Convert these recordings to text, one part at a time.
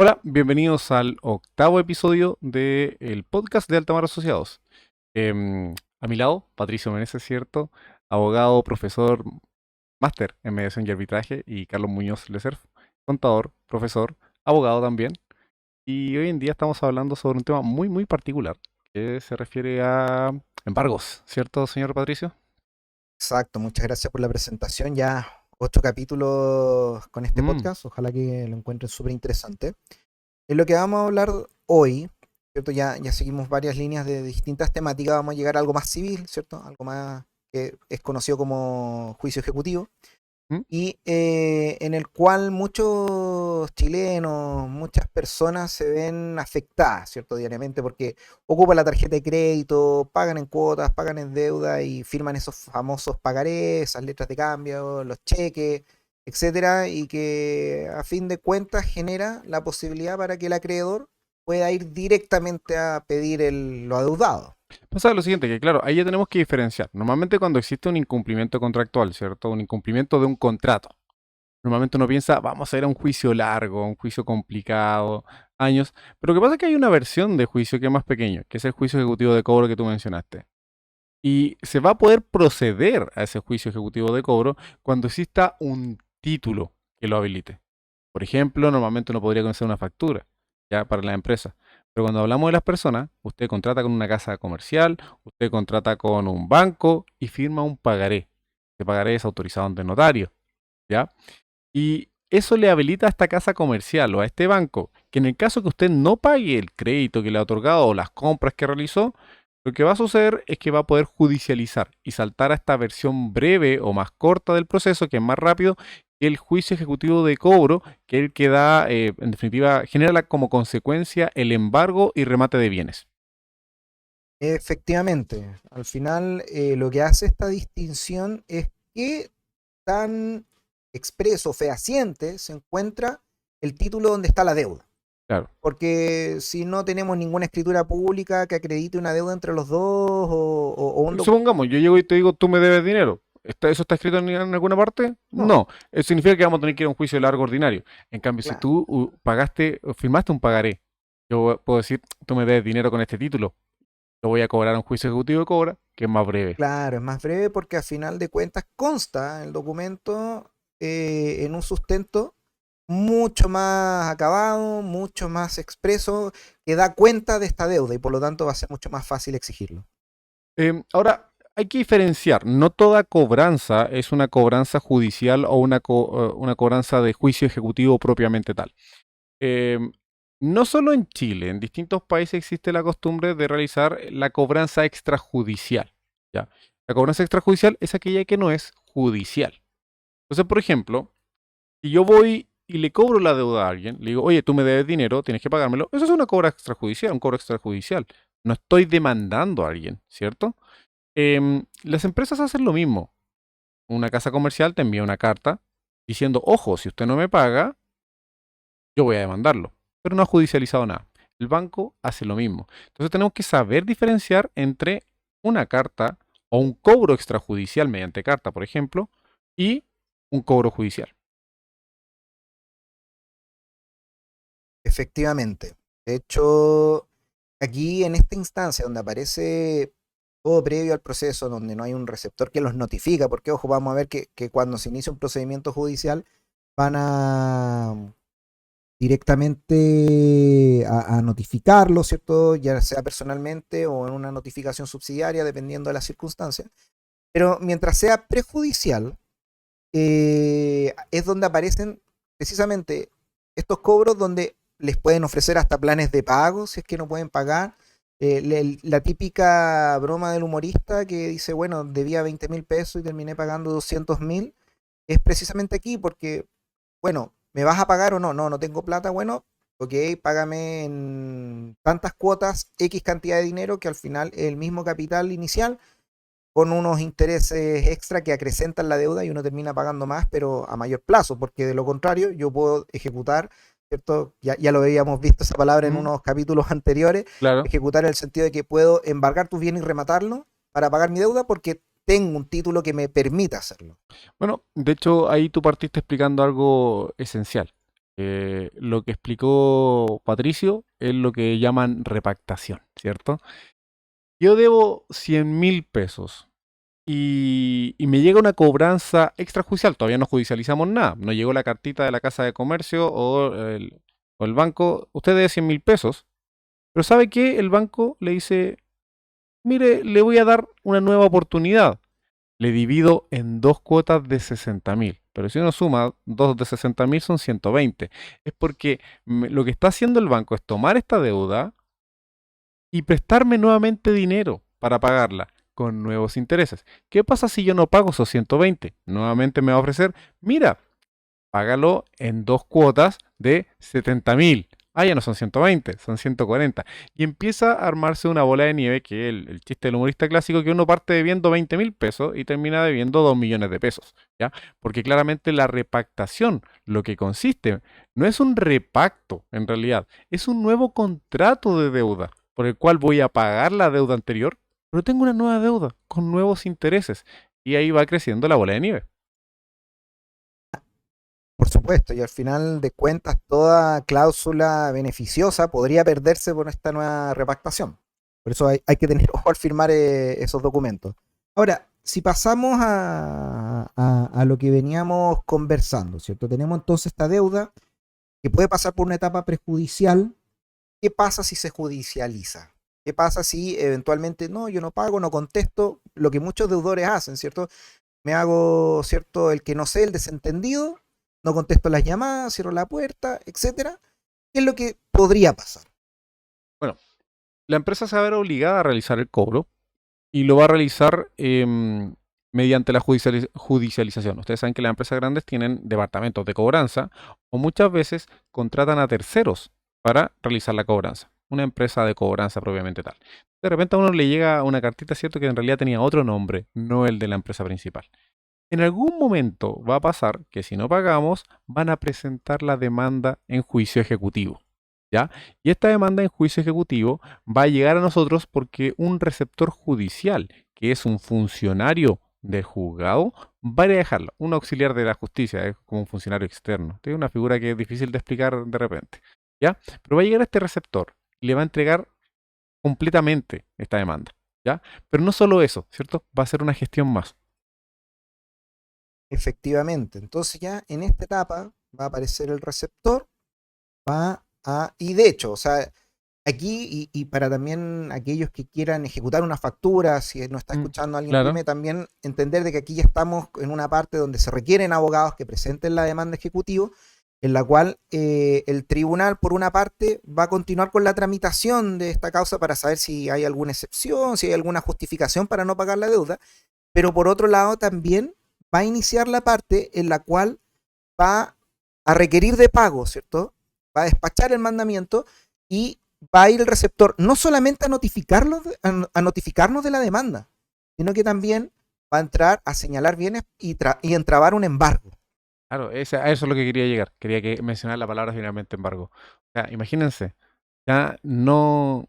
Hola, bienvenidos al octavo episodio del podcast de Altamar Asociados. A mi lado, Patricio Meneses, ¿cierto? Abogado, profesor, máster en mediación y arbitraje, y Carlos Muñoz Lecerf, contador, profesor, abogado también. Y hoy en día estamos hablando sobre un tema muy particular, que se refiere a embargos, ¿cierto, señor Patricio? Exacto, muchas gracias por la presentación. Ya 8 capítulos con este Mm, podcast, ojalá que lo encuentren súper interesante. En lo que vamos a hablar hoy, ¿cierto? Ya seguimos varias líneas de distintas temáticas, vamos a llegar a algo más civil, ¿cierto? Algo más que es conocido como juicio ejecutivo mm. y en el cual muchos chilenos, muchas personas se ven afectadas, ¿cierto? Diariamente porque ocupan la tarjeta de crédito, pagan en cuotas, pagan en deuda y firman esos famosos pagarés, esas letras de cambio, los cheques, etcétera, y que a fin de cuentas genera la posibilidad para que el acreedor pueda ir directamente a pedir lo adeudado. Pasa lo siguiente, que claro, ahí ya tenemos que diferenciar. Normalmente cuando existe un incumplimiento contractual, ¿cierto? Un incumplimiento de un contrato. Normalmente uno piensa, vamos a ir a un juicio largo, un juicio complicado, años. Pero lo que pasa es que hay una versión de juicio que es más pequeño, que es el juicio ejecutivo de cobro que tú mencionaste. Y se va a poder proceder a ese juicio ejecutivo de cobro cuando exista un título que lo habilite. Por ejemplo, normalmente uno podría conocer una factura, ya para la empresa. Pero cuando hablamos de las personas, usted contrata con una casa comercial, usted contrata con un banco y firma un pagaré. Ese pagaré es autorizado ante notario, ¿ya? Y eso le habilita a esta casa comercial o a este banco que en el caso que usted no pague el crédito que le ha otorgado o las compras que realizó, lo que va a suceder es que va a poder judicializar y saltar a esta versión breve o más corta del proceso, que es más rápido, que el juicio ejecutivo de cobro, que es el que da, en definitiva, genera como consecuencia el embargo y remate de bienes. Efectivamente, al final lo que hace esta distinción es que tan expreso, fehaciente, se encuentra el título donde está la deuda. Claro. Porque si no tenemos ninguna escritura pública que acredite una deuda entre los dos o un documento. Supongamos, yo llego y te digo, tú me debes dinero. ¿Eso está escrito en alguna parte? No, No. Eso significa que vamos a tener que ir a un juicio largo ordinario. En cambio, si claro, tú pagaste o firmaste un pagaré, yo puedo decir, tú me debes dinero con este título. Lo voy a cobrar a un juicio ejecutivo de cobra, que es más breve. claro, es más breve porque a final de cuentas consta el documento en un sustento mucho más acabado, mucho más expreso, que da cuenta de esta deuda y por lo tanto va a ser mucho más fácil exigirlo. Ahora, hay que diferenciar. No toda cobranza es una cobranza judicial o una cobranza de juicio ejecutivo propiamente tal. Em, no solo en Chile, en distintos países existe la costumbre de realizar la cobranza extrajudicial. ¿Ya? La cobranza extrajudicial es aquella que no es judicial. Entonces, por ejemplo, si yo voy y le cobro la deuda a alguien, le digo, oye, tú me debes dinero, tienes que pagármelo, eso es una cobra extrajudicial, un cobro extrajudicial. No estoy demandando a alguien, ¿cierto? Las empresas hacen lo mismo. Una casa comercial te envía una carta diciendo, ojo, si usted no me paga, yo voy a demandarlo, pero no ha judicializado nada. El banco hace lo mismo. Entonces tenemos que saber diferenciar entre una carta o un cobro extrajudicial mediante carta, por ejemplo, y un cobro judicial. Efectivamente. De hecho, aquí en esta instancia donde aparece todo previo al proceso, donde no hay un receptor que los notifica, porque ojo, vamos a ver que cuando se inicia un procedimiento judicial van a directamente a notificarlo, ¿cierto? Ya sea personalmente o en una notificación subsidiaria, dependiendo de las circunstancias. Pero mientras sea prejudicial, es donde aparecen precisamente estos cobros donde les pueden ofrecer hasta planes de pago si es que no pueden pagar. La típica broma del humorista que dice, bueno, debía 20.000 pesos y terminé pagando 200.000, es precisamente aquí porque, bueno, ¿me vas a pagar o no? No, no tengo plata, bueno, ok, págame en tantas cuotas X cantidad de dinero que al final es el mismo capital inicial con unos intereses extra que acrecentan la deuda y uno termina pagando más, pero a mayor plazo, porque de lo contrario yo puedo ejecutar, ¿cierto? Ya lo habíamos visto esa palabra en Ujú, unos capítulos anteriores, claro. ejecutar en el sentido de que puedo embargar tus bienes y rematarlo para pagar mi deuda porque tengo un título que me permita hacerlo. Bueno, de hecho ahí tú partiste explicando algo esencial. Lo que explicó Patricio es lo que llaman repactación, ¿cierto? Yo debo 100.000 pesos y me llega una cobranza extrajudicial. Todavía no judicializamos nada. No llegó la cartita de la Casa de Comercio o el banco. Usted debe 100.000 pesos. Pero ¿sabe qué? El banco le dice, mire, le voy a dar una nueva oportunidad. Le divido en dos cuotas de 60.000. Pero si uno suma, dos de 60.000 son 120. Es porque lo que está haciendo el banco es tomar esta deuda y prestarme nuevamente dinero para pagarla con nuevos intereses. ¿Qué pasa si yo no pago esos 120? Nuevamente me va a ofrecer, mira, págalo en dos cuotas de 70.000. Ah, ya no son 120, son 140. Y empieza a armarse una bola de nieve que es el chiste del humorista clásico, que uno parte debiendo 20.000 pesos y termina debiendo 2 millones de pesos. ¿Ya? Porque claramente la repactación, lo que consiste, no es un repacto en realidad, es un nuevo contrato de deuda por el cual voy a pagar la deuda anterior, pero tengo una nueva deuda con nuevos intereses. Y ahí va creciendo la bola de nieve. Por supuesto, y al final de cuentas toda cláusula beneficiosa podría perderse por esta nueva repactación. Por eso hay que tener ojo al firmar esos documentos. Ahora, si pasamos a lo que veníamos conversando, ¿cierto? Tenemos entonces esta deuda que puede pasar por una etapa prejudicial. ¿Qué pasa si se judicializa? ¿Qué pasa si eventualmente no, yo no pago, no contesto? Lo que muchos deudores hacen, ¿cierto? Me hago, ¿cierto? El que no sé, el desentendido, no contesto las llamadas, cierro la puerta, etcétera. ¿Qué es lo que podría pasar? Bueno, la empresa se va a ver obligada a realizar el cobro y lo va a realizar mediante la judicialización. Ustedes saben que las empresas grandes tienen departamentos de cobranza o muchas veces contratan a terceros para realizar la cobranza. Una empresa de cobranza propiamente tal. De repente a uno le llega una cartita, ¿cierto? Que en realidad tenía otro nombre, no el de la empresa principal. En algún momento va a pasar que si no pagamos, van a presentar la demanda en juicio ejecutivo. ¿Ya? Y esta demanda en juicio ejecutivo va a llegar a nosotros porque un receptor judicial, que es un funcionario del juzgado, va a ir a dejarlo. Un auxiliar de la justicia, es como un funcionario externo. Es una figura que es difícil de explicar de repente. ¿Ya? Pero va a llegar a este receptor y le va a entregar completamente esta demanda. ¿Ya? Pero no solo eso, ¿cierto? Va a ser una gestión más. Efectivamente. Entonces ya en esta etapa va a aparecer el receptor, y de hecho, o sea, aquí y para también aquellos que quieran ejecutar una factura, si no está escuchando alguien Claro. pyme, también entender de que aquí ya estamos en una parte donde se requieren abogados que presenten la demanda ejecutiva, en la cual el tribunal, por una parte, va a continuar con la tramitación de esta causa para saber si hay alguna excepción, si hay alguna justificación para no pagar la deuda, pero por otro lado también va a iniciar la parte en la cual va a requerir de pago, ¿cierto? Va a despachar el mandamiento y va a ir el receptor no solamente a notificarnos de la demanda, sino que también va a entrar a señalar bienes y entrabar un embargo. Claro, a eso es lo que quería llegar. Quería que mencionar la palabra finalmente embargo. O sea, imagínense, ya no,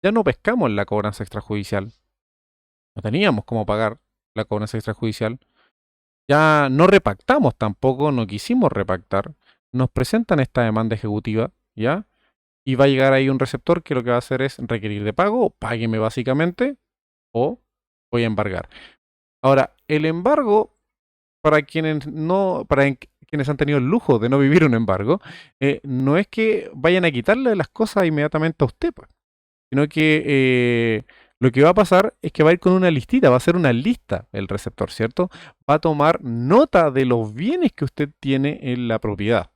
ya no pescamos la cobranza extrajudicial. No teníamos cómo pagar la cobranza extrajudicial. Ya no repactamos tampoco, no quisimos repactar. Nos presentan esta demanda ejecutiva, ¿ya? Y va a llegar ahí un receptor que lo que va a hacer es requerir de pago, págueme básicamente, o voy a embargar. Ahora, el embargo para quienes no, quienes han tenido el lujo de no vivir un embargo, no es que vayan a quitarle las cosas inmediatamente a usted, pues, sino que lo que va a pasar es que va a ir con una listita, va a hacer una lista el receptor, ¿cierto? Va a tomar nota de los bienes que usted tiene en la propiedad.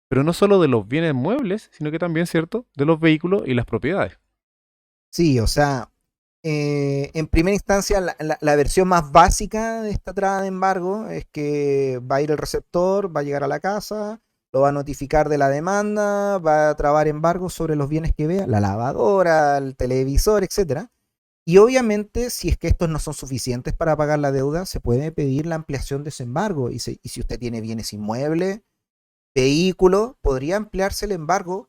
Pero no solo de los bienes muebles, sino que también, ¿cierto?, de los vehículos y las propiedades. Sí, o sea, en primera instancia, la versión más básica de esta traba de embargo es que va a ir el receptor, va a llegar a la casa, lo va a notificar de la demanda, va a trabar embargo sobre los bienes que vea, la lavadora, el televisor, etcétera. Y obviamente, si es que estos no son suficientes para pagar la deuda, se puede pedir la ampliación de ese embargo. Y si usted tiene bienes inmuebles, vehículos, podría ampliarse el embargo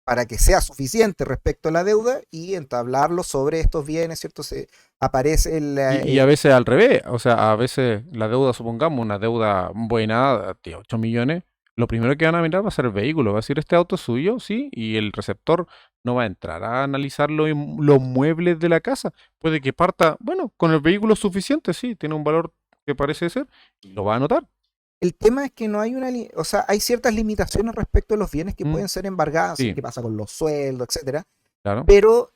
para que sea suficiente respecto a la deuda y entablarlo sobre estos bienes, ¿cierto? Se aparece Y a veces al revés, o sea, a veces la deuda, supongamos, una deuda buena de 8 millones, Lo primero que van a mirar va a ser el vehículo, va a decir, ¿este auto es suyo? Sí, y el receptor no va a entrar a analizar los muebles de la casa. Puede que parta, bueno, con el vehículo suficiente, sí, tiene un valor que parece ser, y lo va a anotar. El tema es que no hay o sea, hay ciertas limitaciones respecto a los bienes que Mm, pueden ser embargados, sí, qué pasa con los sueldos, etcétera. claro. Pero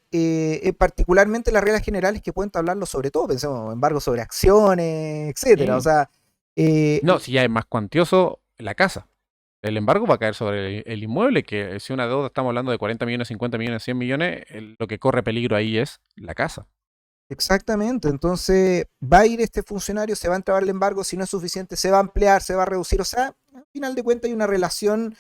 particularmente las reglas generales que pueden hablarlo sobre todo, pensemos, embargo sobre acciones, etcétera. O Sí. sea, eh, No, si ya es más cuantioso la casa. El embargo va a caer sobre el inmueble, que si una deuda estamos hablando de 40 millones, 50 millones, 100 millones, lo que corre peligro ahí es la casa. exactamente. Entonces va a ir este funcionario, se va a entregar el embargo, si no es suficiente, se va a ampliar, se va a reducir. O sea, al final de cuentas hay una relación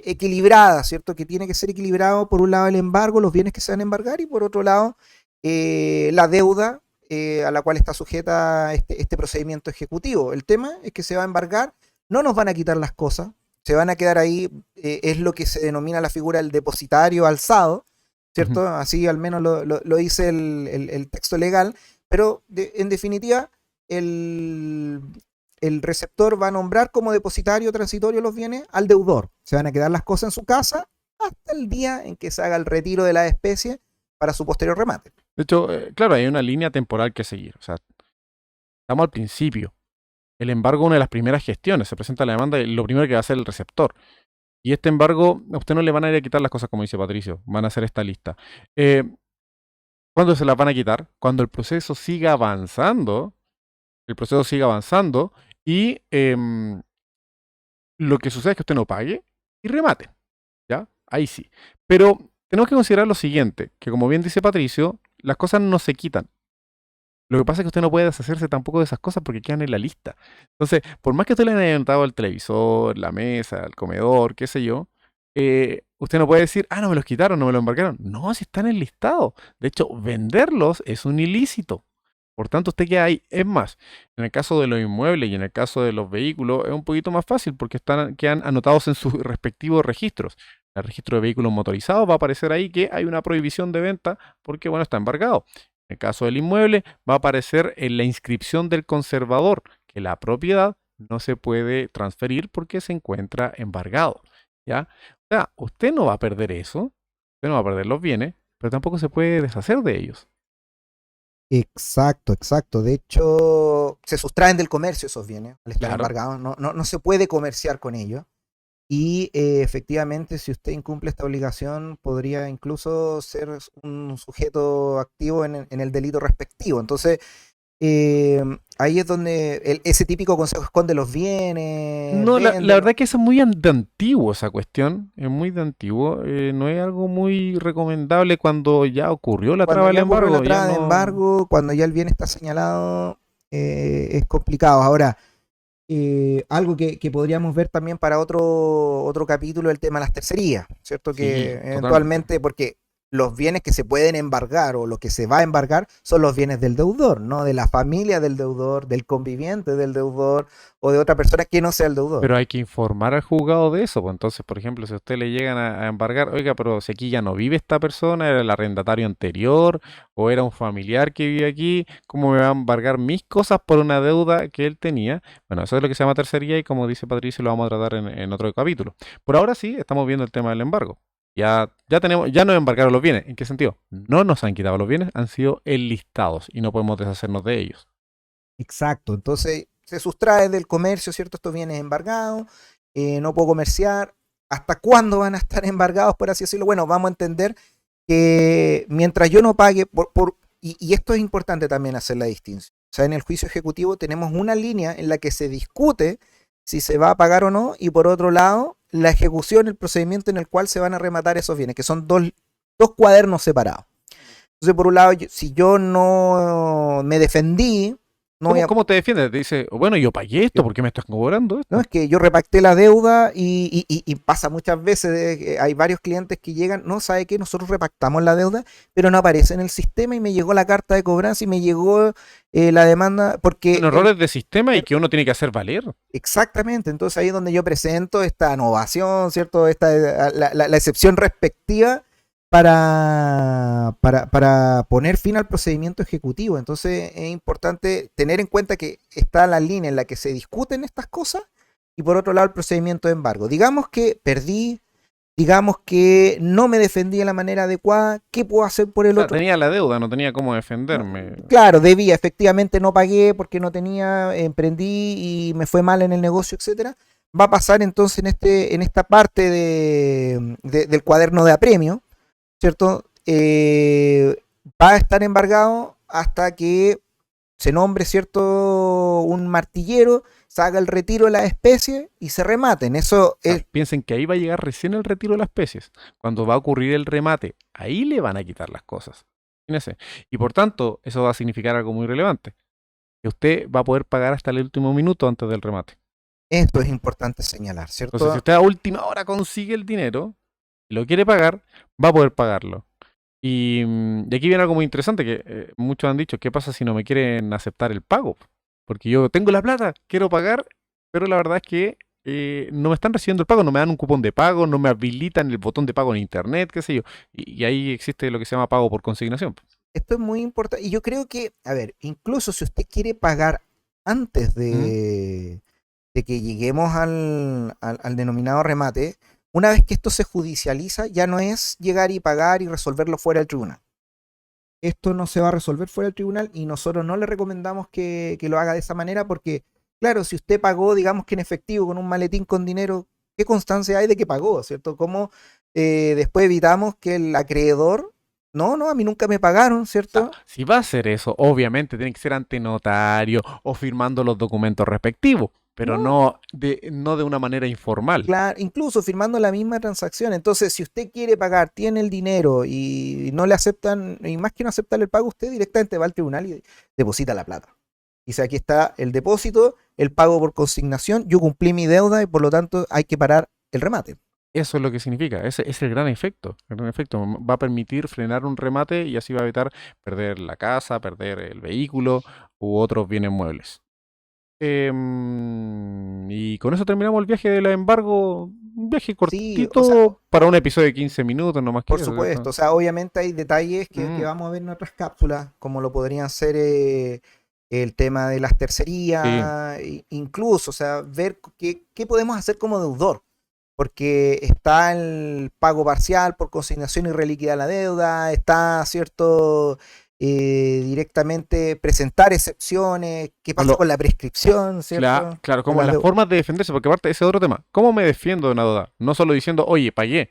equilibrada, ¿cierto? Que tiene que ser equilibrado por un lado el embargo, los bienes que se van a embargar y por otro lado la deuda a la cual está sujeta este procedimiento ejecutivo. El tema es que se va a embargar, no nos van a quitar las cosas, se van a quedar ahí, es lo que se denomina la figura del depositario alzado, Ujú. ¿cierto? Así al menos lo dice el texto legal, pero en definitiva el, el receptor va a nombrar como depositario transitorio los bienes al deudor. Se van a quedar las cosas en su casa hasta el día en que se haga el retiro de la especie para su posterior remate. De hecho, claro, hay una línea temporal que seguir. O sea, estamos al principio. El embargo es una de las primeras gestiones. Se presenta la demanda y lo primero que va a hacer el receptor. Y este embargo, a usted no le van a ir a quitar las cosas como dice Patricio. Van a hacer esta lista. Eh, ¿Cuándo se las van a quitar? Cuando el proceso siga avanzando. El proceso siga avanzando y lo que sucede es que usted no pague y remate. ¿Ya? Ahí sí. Pero tenemos que considerar lo siguiente, que como bien dice Patricio, las cosas no se quitan. Lo que pasa es que usted no puede deshacerse tampoco de esas cosas porque quedan en la lista. Entonces, por más que usted le haya inventado el televisor, la mesa, el comedor, qué sé yo, usted no puede decir, ah, no me los quitaron, no me los embarcaron. No, si están en el listado. De hecho, venderlos es un ilícito. Por tanto, usted queda ahí. Es más, en el caso de los inmuebles y en el caso de los vehículos es un poquito más fácil porque quedan anotados en sus respectivos registros. El registro de vehículos motorizados va a aparecer ahí que hay una prohibición de venta porque, bueno, está embargado. En el caso del inmueble, va a aparecer en la inscripción del conservador que la propiedad no se puede transferir porque se encuentra embargado. ¿Ya? O sea, usted no va a perder eso, usted no va a perder los bienes, pero tampoco se puede deshacer de ellos. Exacto, exacto. De hecho, se sustraen del comercio esos bienes al estar Claro. embargados. No se puede comerciar con ellos. Y efectivamente, si usted incumple esta obligación, podría incluso ser un sujeto activo en el delito respectivo. Entonces, ahí es donde ese típico consejo esconde los bienes, No, la véndelo. verdad que eso es muy de antiguo esa cuestión, es muy de antiguo, no es algo muy recomendable cuando ya ocurrió la Cuando traba del ya ocurrió la embargo, ya traba de no... embargo, cuando ya el bien está señalado, es complicado. Ahora, algo que podríamos ver también para otro capítulo, el tema de las tercerías, ¿cierto? Que Sí, totalmente. eventualmente, porque los bienes que se pueden embargar o lo que se va a embargar son los bienes del deudor, no de la familia del deudor, del conviviente del deudor o de otra persona que no sea el deudor. Pero hay que informar al juzgado de eso, pues entonces, por ejemplo, si a usted le llegan a embargar, oiga, pero si aquí ya no vive esta persona, era el arrendatario anterior o era un familiar que vive aquí, ¿cómo me va a embargar mis cosas por una deuda que él tenía? Bueno, eso es lo que se llama tercería y como dice Patricio, lo vamos a tratar en otro capítulo. Por ahora sí, estamos viendo el tema del embargo. Ya nos embargaron los bienes. ¿En qué sentido? No nos han quitado los bienes, han sido enlistados y no podemos deshacernos de ellos. Exacto, entonces se sustrae del comercio, ¿cierto? Estos bienes embargados, no puedo comerciar. ¿Hasta cuándo van a estar embargados, por así decirlo? Bueno, vamos a entender que mientras yo no pague, y esto es importante también hacer la distinción. O sea, en el juicio ejecutivo tenemos una línea en la que se discute si se va a pagar o no, y por otro lado, la ejecución, el procedimiento en el cual se van a rematar esos bienes, que son dos cuadernos separados. Entonces, por un lado, si yo no me defendí, no voy ¿Cómo, a, cómo te defiendes? Te dice, bueno, yo pagué esto, yo ¿por qué me estás cobrando no, esto? es que yo repacté la deuda y pasa muchas veces, hay varios clientes que llegan, no, ¿sabe qué? Nosotros repactamos la deuda, pero no aparece en el sistema y me llegó la carta de cobranza y me llegó la demanda, Son porque errores de sistema y que uno tiene que hacer valer. exactamente, entonces ahí es donde yo presento esta innovación, ¿cierto? La excepción respectiva para poner fin al procedimiento ejecutivo. Entonces es importante tener en cuenta que está la línea en la que se discuten estas cosas y por otro lado el procedimiento de embargo. Digamos que perdí, digamos que no me defendí de la manera adecuada, ¿qué puedo hacer por el otro? Tenía la deuda, no tenía cómo defenderme. Claro, debía, efectivamente no pagué porque no tenía, emprendí y me fue mal en el negocio, etcétera. Va a pasar entonces en esta parte del cuaderno de apremio, ¿cierto? Va a estar embargado hasta que se nombre, ¿cierto?, un martillero, se haga el retiro de las especies y se rematen. Eso es... Piensen que ahí va a llegar recién el retiro de las especies. Cuando va a ocurrir el remate, ahí le van a quitar las cosas. Fíjense. Y por tanto, eso va a significar algo muy relevante. Que usted va a poder pagar hasta el último minuto antes del remate. Esto es importante señalar, ¿cierto? Entonces, si usted a última hora consigue el dinero y lo quiere pagar, va a poder pagarlo. Y aquí viene algo muy interesante que muchos han dicho, ¿qué pasa si no me quieren aceptar el pago? Porque yo tengo la plata, quiero pagar, pero la verdad es que no me están recibiendo el pago, no me dan un cupón de pago, no me habilitan el botón de pago en internet, qué sé yo. Y ahí existe lo que se llama pago por consignación. Esto es muy importante. Y yo creo que, a ver, incluso si usted quiere pagar antes de que lleguemos al denominado remate, una vez que esto se judicializa, ya no es llegar y pagar y resolverlo fuera del tribunal. Esto no se va a resolver fuera del tribunal y nosotros no le recomendamos que lo haga de esa manera porque, claro, si usted pagó, digamos que en efectivo, con un maletín con dinero, ¿qué constancia hay de que pagó, cierto? ¿Cómo después evitamos que el acreedor, no, a mí nunca me pagaron, ¿cierto? Si va a hacer eso, obviamente tiene que ser ante notario o firmando los documentos respectivos, pero no de una manera informal. Claro, incluso firmando la misma transacción. Entonces, si usted quiere pagar, tiene el dinero y no le aceptan, y más que no aceptar el pago, usted directamente va al tribunal y deposita la plata. Dice, aquí está el depósito, el pago por consignación, yo cumplí mi deuda y por lo tanto hay que parar el remate. Eso es lo que significa, ese es el gran efecto. El gran efecto va a permitir frenar un remate y así va a evitar perder la casa, perder el vehículo u otros bienes muebles. Y con eso terminamos el viaje del embargo, un viaje cortito, Sí, o sea, para un episodio de 15 minutos, no más que por eso, supuesto, ¿cierto? o sea, obviamente hay detalles que vamos a ver en otras cápsulas, como lo podrían ser el tema de las Sí, tercerías, incluso, o sea, ver qué podemos hacer como deudor. Porque está el pago parcial por consignación y reliquidar la deuda, está, ¿cierto? Directamente presentar excepciones, qué pasa con la prescripción, ¿cierto? claro, De como las las deudas. formas de defenderse, porque aparte ese es otro tema. ¿Cómo me defiendo de una deuda? No solo diciendo, oye, pagué,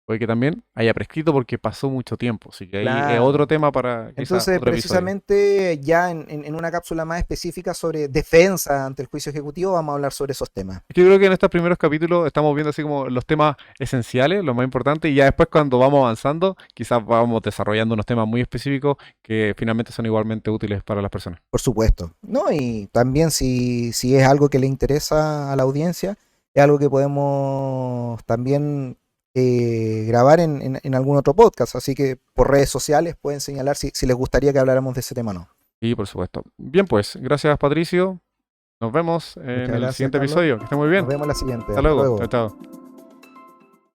puede que también haya prescrito porque pasó mucho tiempo. Así que ahí es otro Claro. tema para quizá Entonces, otro episodio. precisamente ya en una cápsula más específica sobre defensa ante el juicio ejecutivo, vamos a hablar sobre esos temas. Es que yo creo que en estos primeros capítulos estamos viendo así como los temas esenciales, los más importantes, y ya después cuando vamos avanzando, quizás vamos desarrollando unos temas muy específicos que finalmente son igualmente útiles para las personas. Por supuesto. No, y también si es algo que le interesa a la audiencia, es algo que podemos también grabar en algún otro podcast. Así que por redes sociales pueden señalar si les gustaría que habláramos de ese tema o no. Y por supuesto. Bien, pues, gracias Patricio. Nos vemos en Muchas el gracias, siguiente Carlos. episodio. Que esté muy Nos bien. vemos la siguiente. Hasta Hasta luego. Chao, luego. chao.